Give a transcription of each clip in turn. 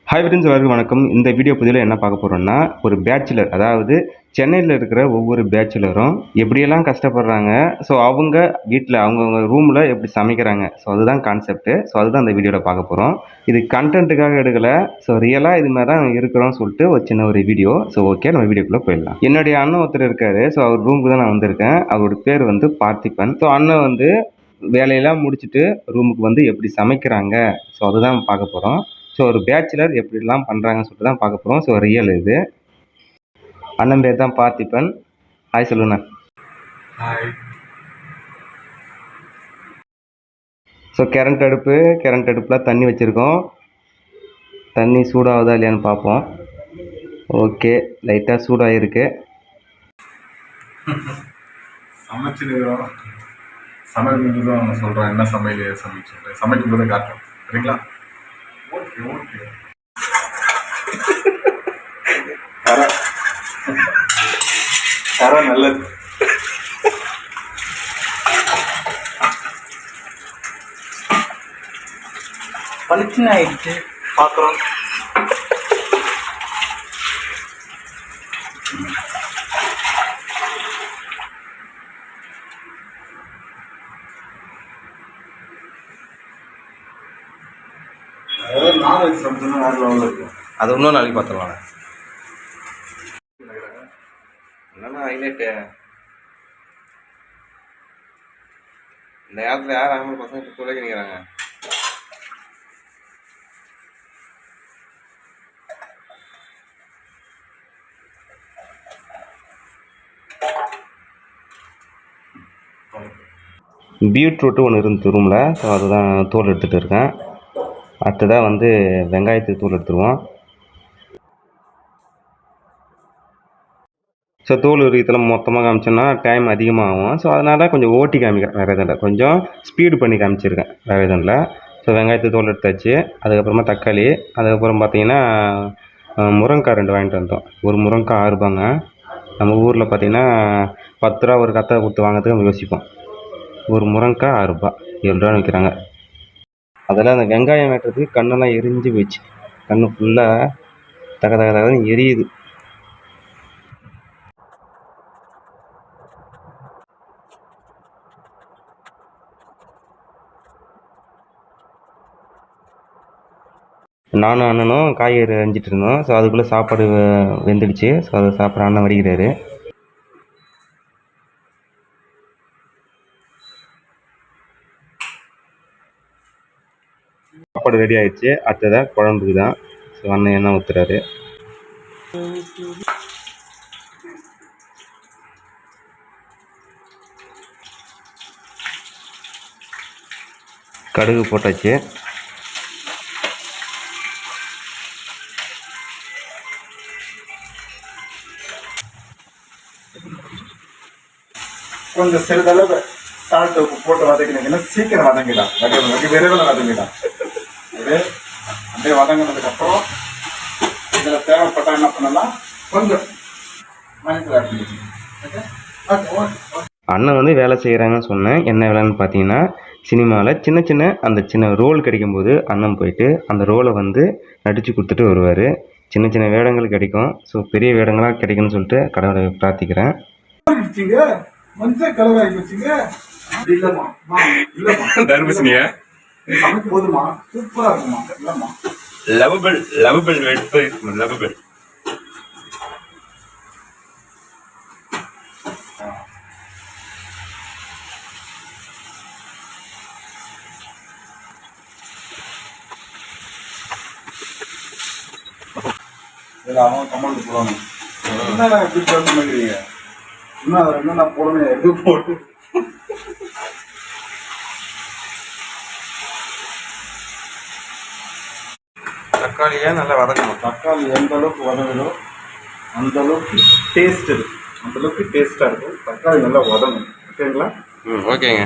Hi friends, எல்லாருக்கும் வணக்கம். இந்த வீடியோ பதிவில் என்ன பார்க்க போகிறோம்னா, ஒரு பேச்சுலர், அதாவது சென்னையில் இருக்கிற ஒவ்வொரு பேச்சுலரும் எப்படியெல்லாம் கஷ்டப்படுறாங்க. ஸோ அவங்க வீட்டில் அவங்கவுங்க ரூமில் எப்படி சமைக்கிறாங்க. ஸோ அதுதான் கான்செப்ட்டு. ஸோ அதுதான் இந்த வீடியோவில் பார்க்க போகிறோம். இது கண்டென்ட்டுக்காக எடுக்கலை. ஸோ ரியலாக இது மாதிரி தான் இருக்கிறோம்னு சொல்லிட்டு ஒரு சின்ன ஒரு வீடியோ. ஸோ ஓகே, நம்ம வீடியோக்குள்ளே போயிடலாம். என்னுடைய அண்ணன் ஒருத்தர் இருக்காரு. ஸோ அவர் ரூமுக்கு தான் நான் வந்திருக்கேன். அவரோட பேர் வந்து பார்த்திபன். ஸோ அண்ணன் வந்து வேலையெல்லாம் முடிச்சுட்டு ரூமுக்கு வந்து எப்படி சமைக்கிறாங்க. ஸோ அதுதான் பார்க்க போகிறோம். ஸோ ஒரு பேச்சுலர் எப்படிலாம் பண்ணுறாங்கன்னு சொல்லிட்டு தான் பார்க்க போகிறோம். ஸோ ரியல் இது. அண்ணன் பேர் தான் பார்த்திபன். ஹாய் சொல்லுண்ணா. ஹாய். ஸோ கரண்ட் அடுப்பில் தண்ணி வச்சுருக்கோம். தண்ணி சூடாகுதா இல்லையான்னு பார்ப்போம். ஓகே, லைட்டாக சூடாகிருக்கு. சமைச்சிருக்கிறோம். சமையல் முடிஞ்சதும் சொல்கிறேன் என்ன சமையல் சமைச்சு சமைக்கும் போது காட்டுறோம். சரிங்களா? Okay okay. தரம் நல்லது. பளிச்சுன்னு ஆயிடுச்சு பாத்திரம். அதாவது நான்வெஜ் சமைச்சோம்னா வேறு லெவலில் இருக்கும். அது இன்னும் நாளைக்கு பார்த்துருவாங்க. என்னன்னா ஹைலைட்டு, இந்த நேரத்தில் யார் ஆகணும் பசங்க இப்போ துளைக்க நிற்கிறாங்க. பீட்ரூட்டு ஒன்று இருந்து ரூமில். ஸோ அதுதான் தோல் எடுத்துகிட்டு இருக்கேன். அடுத்ததாக வந்து வெங்காயத்துக்கு தோல் எடுத்துருவோம். ஸோ தோல் இதெல்லாம் மொத்தமாக காமிச்சோன்னா டைம் அதிகமாகும். ஸோ அதனால் கொஞ்சம் ஓட்டி காமிக்கிறேன். வேறு எதுவும் இல்லை, கொஞ்சம் ஸ்பீடு பண்ணி காமிச்சிருக்கேன். வேறு எதுவும் இல்லை. ஸோ வெங்காயத்துக்கு தோல் எடுத்தாச்சு. அதுக்கப்புறமா தக்காளி. அதுக்கப்புறம் பார்த்தீங்கன்னா முருங்கைக்காய் 2 வாங்கிட்டு வந்தோம். ஒரு முருங்கைக்காய் 6 ரூபாங்க. நம்ம ஊரில் பார்த்தீங்கன்னா 10 ரூபா ஒரு கத்தை கொடுத்து வாங்கிறதுக்கு நம்ம யோசிப்போம். ஒரு முருங்கைக்காய் 6 ரூபா, 7 ரூபான்னு விற்கிறாங்க. அதெல்லாம் அந்த வெங்காயம் வெட்டுறதுக்கு கண்ணெல்லாம் எரிஞ்சு போயிடுச்சு. கண்ணு ஃபுல்லாக தக தக தகன்னு எரியுது. நானும் அண்ணனும் காய்கறி அரிஞ்சிட்டு இருந்தோம். ஸோ அதுக்குள்ளே சாப்பாடு வெந்துடுச்சு. ஸோ அதை சாப்பிட்ற அண்ணன் வடிக்கிறாரு. சாப்பாடு ரெடி ஆயிடுச்சு. அடுத்ததாக குழம்புக்கு தான். ஸோ அண்ணன் எண்ணெய் ஊற்றுறாரு. கடுகு போட்டாச்சு. கொஞ்சம் சிறிதளவு சால்ட் உப்பு போட்டு வதக்கினீங்கன்னா சீக்கிரம் வதங்கிடும். வெகு விரைவில் வதங்கிடும். அப்படியே வதங்கினதுக்கப்புறம் இதில் தேவைப்பட்டா என்ன பண்ணலாம், கொஞ்சம் மஞ்சள் ஆட் பண்ணிக்கணும். அண்ணன் வந்து வேலை செய்கிறாங்கன்னு சொன்னேன். என்ன வேலைன்னு பார்த்தீங்கன்னா, சினிமாவில் சின்ன சின்ன ரோல் கிடைக்கும்போது அண்ணன் போயிட்டு அந்த ரோலை வந்து நடித்து கொடுத்துட்டு வருவார். சின்ன வேடங்கள் கிடைக்கும். ஸோ பெரிய வேடங்களாக கிடைக்குன்னு சொல்லிட்டு கடவுளை பிரார்த்திக்கிறேன். மஞ்சள் கலர் ஆகி வச்சுங்க. இல்லம்மா தர்மசினியா சமைக்கும் போதுமா சூப்பரா இருக்குமா. இல்லம்மா லவபிள் லவபிள். இதில் அவன் கமெண்ட் போடணும். என்ன எப்படி பேச மாட்டேங்கிறீங்க, இன்னும் அதில் என்ன நான் போடணும் எது போட்டு. தக்காளியாக நல்லா வதக்கணும். தக்காளி எந்த அளவுக்கு வதங்குதோ அந்த அளவுக்கு டேஸ்ட் இருக்கும். அந்த அளவுக்கு டேஸ்ட்டாக இருக்கும். தக்காளி நல்லா வதங்கணும். ஓகேங்களா? ஓகேங்க.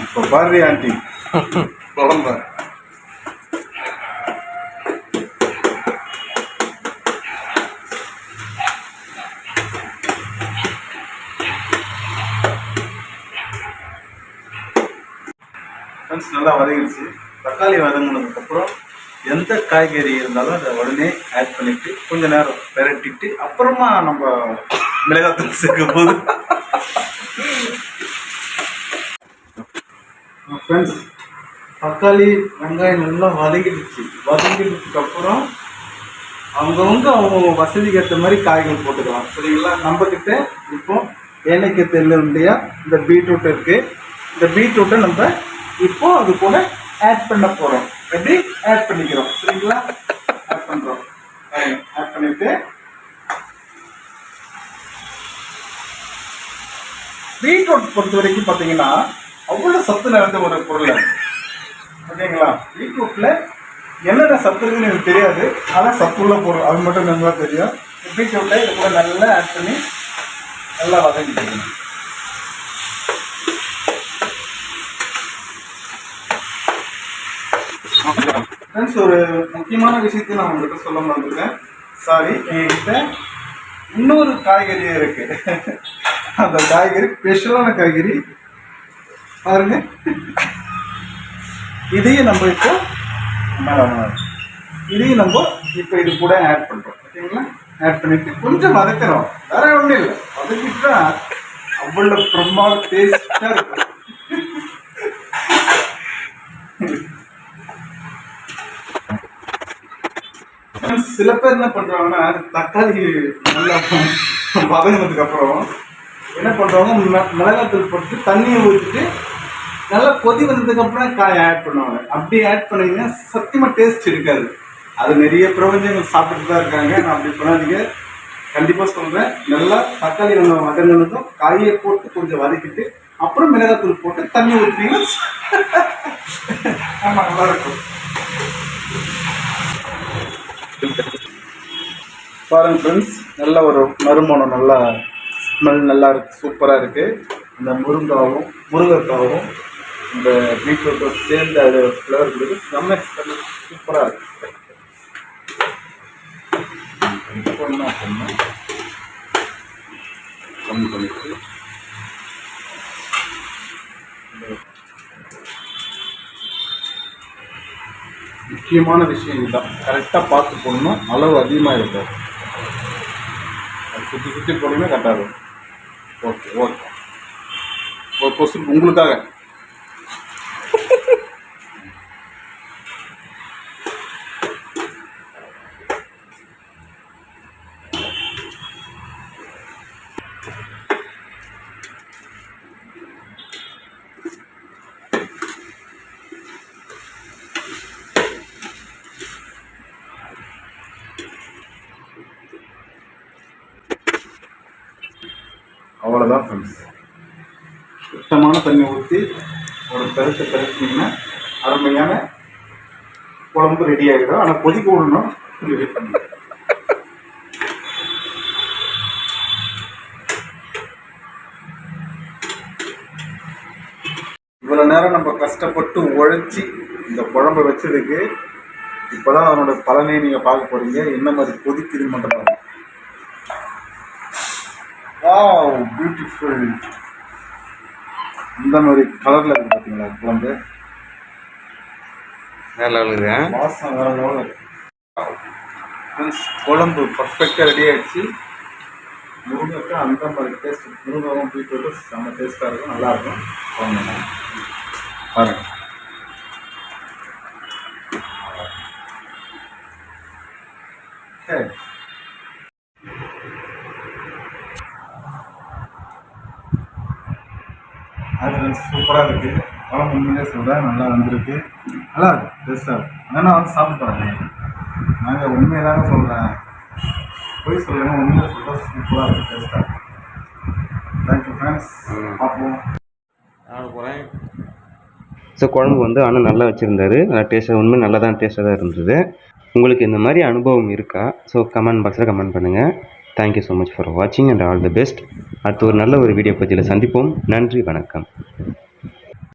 இப்போ பாரதி ஆண்டி குழம்ப ஃப்ரெண்ட்ஸ் நல்லா வதங்கிடுச்சு. தக்காளி வதங்கினதுக்கப்புறம் எந்த காய்கறி இருந்தாலும் அதை உடனே ஆட் பண்ணிவிட்டு கொஞ்சம் நேரம் பெரட்டிட்டு அப்புறமா நம்ம மிளகாத்தூள் சேர்க்கும் போது ஃப்ரெண்ட்ஸ் தக்காளி வெங்காயம் நல்லா வதங்கிடுச்சுக்கப்புறம் அவங்க வசதிக்கு ஏற்ற மாதிரி காய்கறி போட்டுக்கலாம். சரிங்களா? நம்மக்கிட்ட இப்போ ஏனைக்கு தெரியல இல்லையா, இந்த பீட்ரூட் இருக்குது. இந்த பீட்ரூட்டை நம்ம இப்போ அது கூட ஆட் பண்ண போகிறோம். எப்படி ஆட் பண்ணிக்கிறோம்? சரிங்களா? ஆட் பண்ணுறோம். ஆட் பண்ணிவிட்டு பீட்ரூட் பொறுத்த வரைக்கும் பார்த்தீங்கன்னா அவ்வளோ சத்து நிறைந்த ஒரு பொருள். ஓகேங்களா? பீட்ரூட்டில் என்னென்ன சத்து இருக்குன்னு எனக்கு தெரியாது, ஆனால் சத்துள்ள பொருள் அது மட்டும் நல்லா தெரியும். பீட்ரூட்டை இது கூட நல்லா ஆட் பண்ணி நல்லா வதங்கிக்கணும். ஃப்ரெண்ட்ஸ் ஒரு முக்கியமான விஷயத்தை நான் உங்கள்கிட்ட சொல்ல மறந்துருக்கேன். சாரி, என்கிட்ட இன்னொரு காய்கறி இருக்கு. அந்த காய்கறி ஸ்பெஷலான காய்கறி பாருங்க. இதையும் நம்ம இப்போ இது கூட ஆட் பண்ணுறோம். ஓகேங்களா? ஆட் பண்ணிட்டு கொஞ்சம் வதக்கிறோம். வேற ஒன்றும் இல்லை, வதக்கிட்டா அவ்வளோ பிரமாத டேஸ்டாக இருக்கும். சில பேர் என்ன பண்றாங்கன்னா தக்காளி நல்லா வதங்கினதுக்கு அப்புறம் என்ன பண்றாங்க, மிளகாத்தூள் போட்டு தண்ணியை ஊற்றிட்டு நல்லா கொதி வந்ததுக்கு அப்புறம் காய் ஆட் பண்ணுவாங்க. அப்படி ஆட் பண்ணீங்கன்னா சத்தியமா டேஸ்ட் இருக்காது. அது நிறைய பிரபஞ்சங்கள் சாப்பிட்டு தான் இருக்காங்க. நான் அப்படி பண்ணாதீங்க, கண்டிப்பா சொல்றேன். நல்லா தக்காளி வெங்காயம் வதங்கினதும் காயை போட்டு கொஞ்சம் வதக்கிட்டு அப்புறம் மிளகாத்தூள் போட்டு தண்ணி ஊற்றினீங்கன்னா ஆமா நல்லா இருக்கும். பாருங்க ஃப்ரெண்ட்ஸ், நல்ல ஒரு நறுமணம், நல்லா ஸ்மெல் நல்லா இருக்குது, சூப்பராக இருக்குது. இந்த முருங்கைக்காவும் இந்த பீட்ரூட்டும் சேர்ந்து அது ஃப்ளவர் கொடுத்து செம்ம சூப்பராக இருக்குது. இப்போ என்ன பண்ணணும், கம்மி பண்ணிட்டு முக்கியமான விஷயம் இதுதான், கரெக்டாக பார்த்து போடணும். அளவு அதிகமாக இருக்காது, சுற்றி சுற்றி போடணும்னா கரெக்டாக இருக்கும். ஓகே ஓகே, ஒரு கொஸ்டின் உங்களுக்காக. அவ்வளோதான் ஃப்ரெண்ட்ஸ், சுத்தமான தண்ணி ஊற்றி ஒரு பெருட்டிங்கன்னா அருமையான குழம்பு ரெடி ஆகிடும். ஆனால் கொதிக்க விடணும், வெயிட் பண்ணி. இவ்வளோ நேரம் நம்ம கஷ்டப்பட்டு உழைச்சி இந்த குழம்பை வச்சதுக்கு இப்போதான் அதனோட பலனை நீங்கள் பார்க்க போகிறீங்க. என்ன மாதிரி கொதிக்குது பண்ணுறாங்க. Wow, beautiful. இந்த மாதிரி கலரில் இருக்குது பார்த்தீங்களா குழம்பு, வேற லெவலுங்க, வாசம் வேற லெவலில். குழம்பு பர்ஃபெக்டாக ரெடி ஆகிடுச்சு. முருங்கைக்காய் அந்த மாதிரி டேஸ்ட், முருங்காவும் பீட்ரூட்டும் செம்ம டேஸ்ட்டாக இருக்கும், நல்லாயிருக்கும். பாருங்கள், சரி. அது சூப்பராக இருக்குது. குழம்பு உண்மையிலே சொல்கிறேன், நல்லா வந்திருக்கு, நல்லா இருக்குது, டேஸ்ட்டாக இருக்குது. அதனால் வந்து சாப்பிட்டு பாருங்க. நாங்கள் உண்மையை சொல்கிறேன், போய் சொல்லுங்கள், உண்மையாக சொல்கிறேன், சூப்பராக இருக்குது, டேஸ்ட்டாக இருக்குது. தேங்க்யூ ஃப்ரெண்ட்ஸ், பார்ப்போம். போகிறேன். ஸோ குழம்பு வந்து ஆனால் நல்லா வச்சுருந்தாரு, நல்லா டேஸ்ட்டாக, உண்மை நல்லா தான் டேஸ்ட்டாக தான் இருந்தது. உங்களுக்கு இந்த மாதிரி அனுபவம் இருக்கா? ஸோ கமெண்ட் பாக்ஸில் கமெண்ட் பண்ணுங்கள். தேங்க்யூ ஸோ மச் ஃபார் வாட்சிங் அண்ட் ஆல் தி பெஸ்ட். அடுத்து ஒரு நல்ல ஒரு வீடியோ பற்றியில் சந்திப்போம். நன்றி, வணக்கம்.